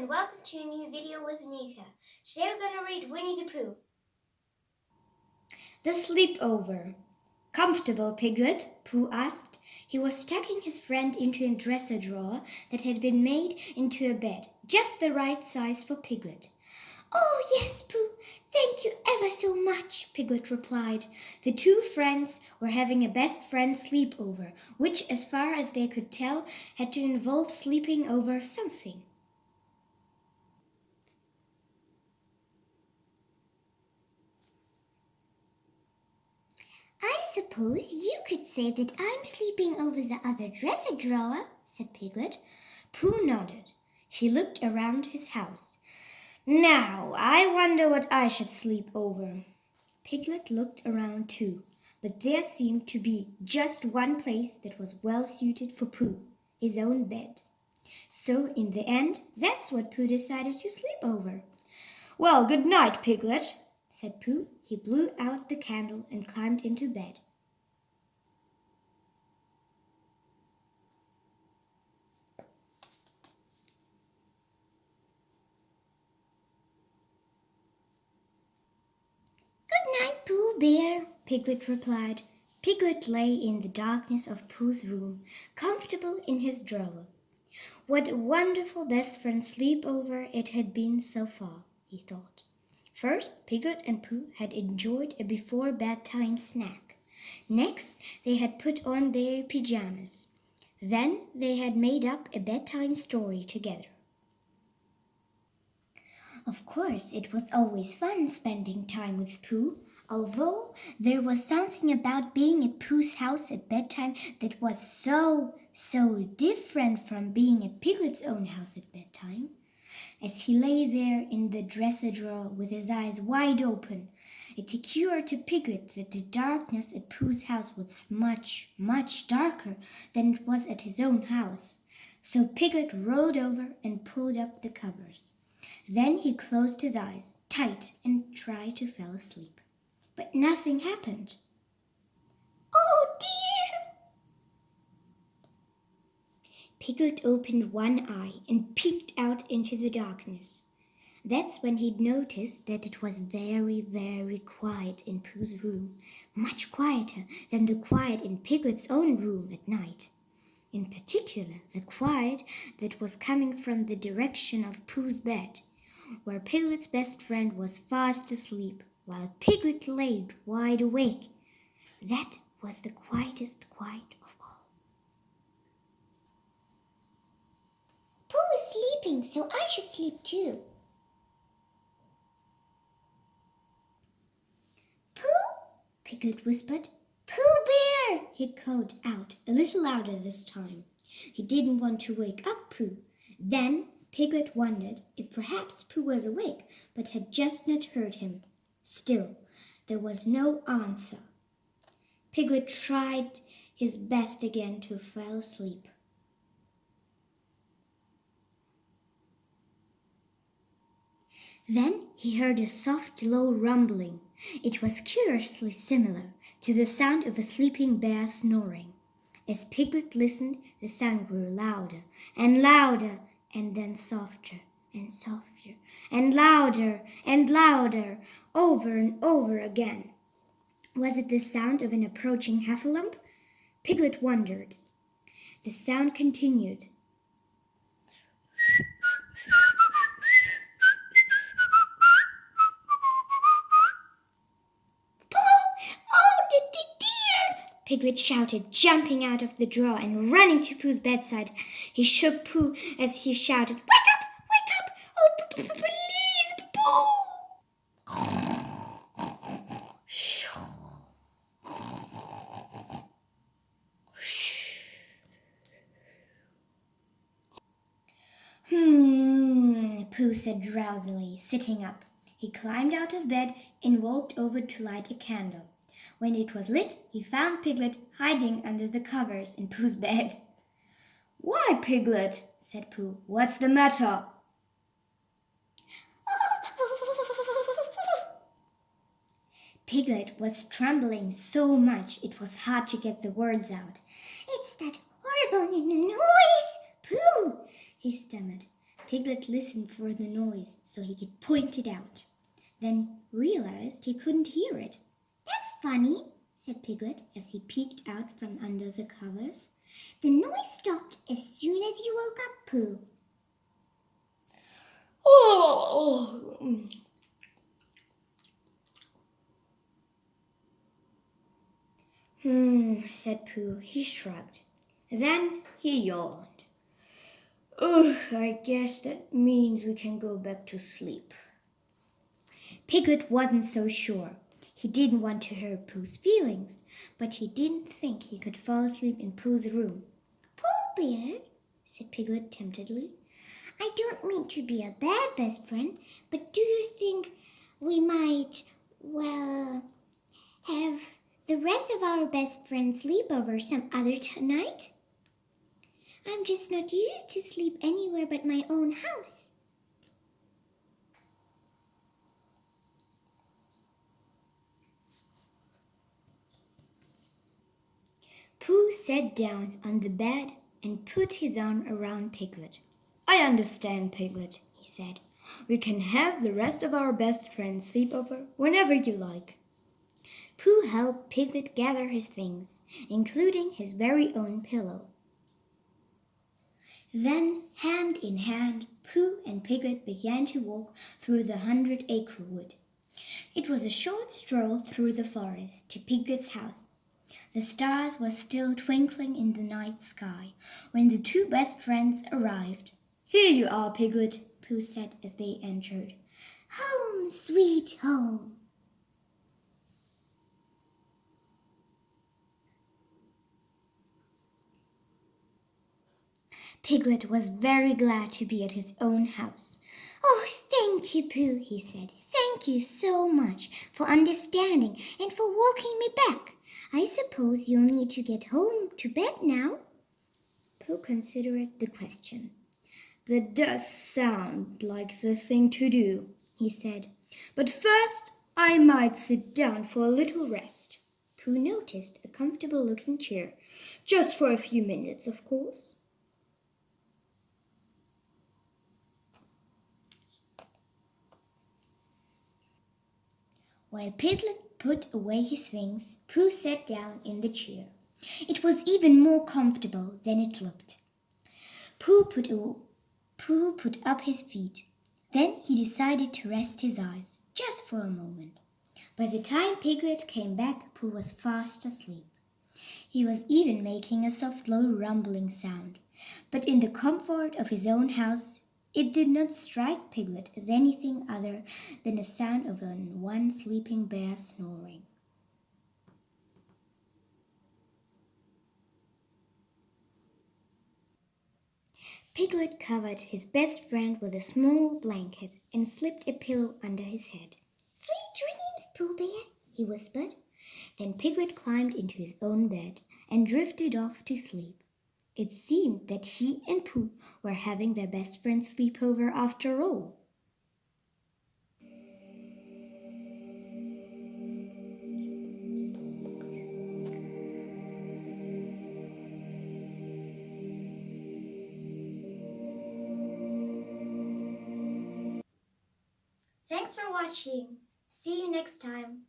and welcome to a new video with Nika. Today we're going to read Winnie the Pooh. The sleepover. Comfortable, Piglet? Pooh asked. He was tucking his friend into a dresser drawer that had been made into a bed, just the right size for Piglet. "Oh, yes, Pooh, thank you ever so much," Piglet replied. The two friends were having a best friend sleepover, which, as far as they could tell, had to involve sleeping over something. "I suppose you could say that I'm sleeping over the other dresser drawer," said Piglet. Pooh nodded. He looked around his house. "Now, I wonder what I should sleep over." Piglet looked around too, but there seemed to be just one place that was well suited for Pooh, his own bed. So, in the end, that's what Pooh decided to sleep over. "Well, good night, Piglet," said Pooh. He blew out the candle and climbed into bed. "Good night, Pooh Bear," Piglet replied. Piglet lay in the darkness of Pooh's room, comfortable in his drawer. What a wonderful best friend sleepover it had been so far, he thought. First, Piglet and Pooh had enjoyed a before-bedtime snack. Next, they had put on their pajamas. Then they had made up a bedtime story together. Of course, it was always fun spending time with Pooh, although there was something about being at Pooh's house at bedtime that was so different from being at Piglet's own house at bedtime. As he lay there in the dresser drawer with his eyes wide open, it occurred to Piglet that the darkness at Pooh's house was much darker than it was at his own house. So Piglet rolled over and pulled up the covers. Then he closed his eyes tight and tried to fall asleep. But nothing happened. "Oh dear!" Piglet opened one eye and peeked out into the darkness. That's when he'd noticed that it was very quiet in Pooh's room, much quieter than the quiet in Piglet's own room at night. In particular, the quiet that was coming from the direction of Pooh's bed, where Piglet's best friend was fast asleep, while Piglet lay wide awake. That was the quietest quiet of all. "Pooh is sleeping, so I should sleep too." "Pooh," Piglet whispered. "Pooh Bear," he called out, a little louder this time. He didn't want to wake up Pooh. Then Piglet wondered if perhaps Pooh was awake, but had just not heard him. Still, there was no answer. Piglet tried his best again to fall asleep. Then he heard a soft, low rumbling. It was curiously similar to the sound of a sleeping bear snoring. As Piglet listened, the sound grew louder and louder, and then softer and softer, and louder, over and over again. Was it the sound of an approaching heffalump? Piglet wondered. The sound continued. Piglet shouted, jumping out of the drawer and running to Pooh's bedside. He shook Pooh as he shouted, "Wake up! Wake up! Oh, please, Pooh!" Pooh said drowsily, sitting up. He climbed out of bed and walked over to light a candle. When it was lit, he found Piglet hiding under the covers in Pooh's bed. "Why, Piglet?" said Pooh. "What's the matter?" Piglet was trembling so much it was hard to get the words out. "It's that horrible noise, Pooh," he stammered. Piglet listened for the noise so he could point it out, then realized he couldn't hear it. "That's funny," said Piglet as he peeked out from under the covers. "The noise stopped as soon as you woke up, Pooh." Oh, Said Pooh. He shrugged. Then he yawned. "Ugh, I guess that means we can go back to sleep." Piglet wasn't so sure. He didn't want to hurt Pooh's feelings, but he didn't think he could fall asleep in Pooh's room. "Pooh Bear," said Piglet temptedly, "I don't mean to be a bad best friend, but do you think we might, have the rest of our best friends sleep over some other night? I'm just not used to sleep anywhere but my own house." Pooh sat down on the bed and put his arm around Piglet. "I understand, Piglet," he said. "We can have the rest of our best friends sleep over whenever you like." Pooh helped Piglet gather his things, including his very own pillow. Then, hand in hand, Pooh and Piglet began to walk through the 100-acre wood. It was a short stroll through the forest to Piglet's house. The stars were still twinkling in the night sky when the two best friends arrived. "Here you are, Piglet," Pooh said as they entered. "Home, sweet home." Piglet was very glad to be at his own house. "Oh, thank you, Pooh," he said. "Thank you so much for understanding and for walking me back. I suppose you'll need to get home to bed now." Pooh considered the question. "That does sound like the thing to do," he said. "But first I might sit down for a little rest." Pooh noticed a comfortable-looking chair. "Just for a few minutes, of course." While Piglet put away his things, Pooh sat down in the chair. It was even more comfortable than it looked. Pooh put up his feet. Then he decided to rest his eyes, just for a moment. By the time Piglet came back, Pooh was fast asleep. He was even making a soft, low rumbling sound. But in the comfort of his own house, it did not strike Piglet as anything other than the sound of one sleeping bear snoring. Piglet covered his best friend with a small blanket and slipped a pillow under his head. "Sweet dreams, Pooh Bear," he whispered. Then Piglet climbed into his own bed and drifted off to sleep. It seemed that he and Pooh were having their best friend sleepover after all. Thanks for watching. See you next time.